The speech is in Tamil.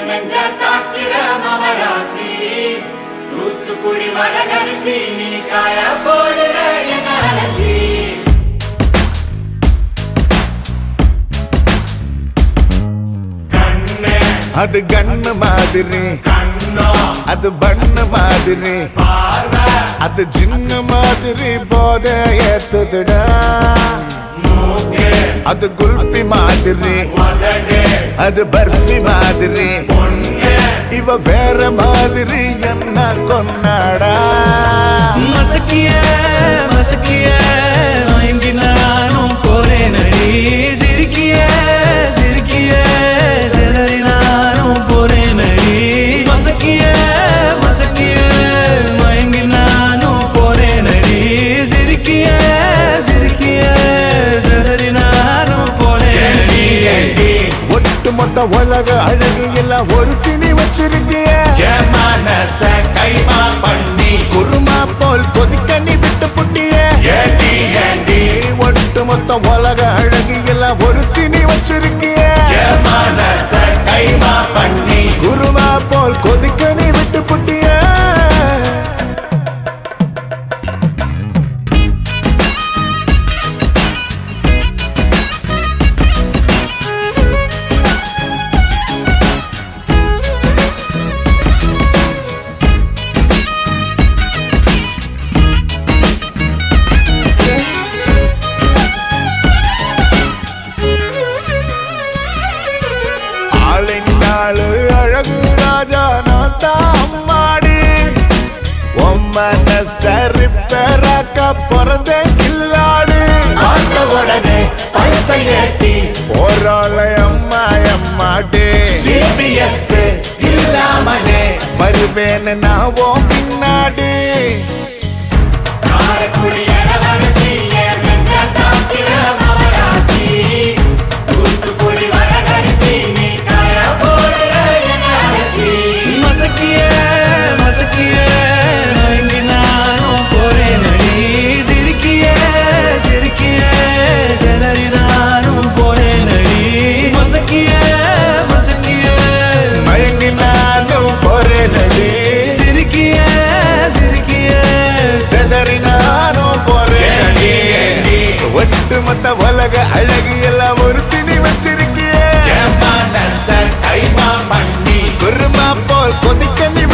நெஞ்ச தாக்கிற மவராசி தூத்துக்குடி வடகரிசி நீ காய போடுற என் அலசி அது கண்ணு மாதிரி அது பண்ணு மாதிரி அது சின்ன மாதிரி போத ஏத்துதுடா அது குல்பி மாதிரி அது பர்ஃபி மாதிரி இவ வேற மாதிரி என்ன கொண்டாடா மசக்கிய மசக்கிய மயங்கி நானும் போறேன் அடி சிரிக்கிய சிரிக்கிய சிலரி நானும் போறேன் அடி மசக்கிய மசக்கிய மயங்கி நானும் போறேன் அடி சிரிக்கிய சிரிக்கிய சிலரி நானும் போறேன் அடி ஒட்டுமொத்த உலக அழகு எல்லாம் ஒரு திணி வச்சிருக்கிய கைமா பண்ணி குருமா போல் கொதிக்க நீ விட்டு புட்டிய ஒட்டுமொத்த உலக அழகு எல்லாம் ஒரு திணி வச்சிருக்கிய கைமா பண்ணி குருமா போல் கொதிக்க நீ விட்டு புட்டிய அழகு ராஜா நான் தாம்மாடி சரி பெறாக்க பிறந்த கில்லாடு உடனே பைசை ஏத்தி போராள அம்மா அம்மாடே ஜிபிஎஸ் இல்லாமலே வருவேன் நான் ஓ பின்னாடி காரக்குடி இளவரசி என் நெஞ்ச தாக்கிற மவராசி தூத்துக்குடி வடகரிசி நீ காய போடுற என் அலசி மசக்கிய மசக்கிய மயங்கி நானும் போறேன் அடி சிரிக்கிய சிரிக்கிய சிலரி நானும் போறேன் அடி மசக்கிய மசக்கிய மயங்கி நானும் போறேன் அடி சிரிக்கிய சிரிக்கிய செதறி நானும் போறேன் அடி ஒட்டுமொத்த உலக அழகு எல்லாம் ஒரு திணி வச்சிருக்கிய கைமா பண்ணி குருமா போல் கொதிக்க நீ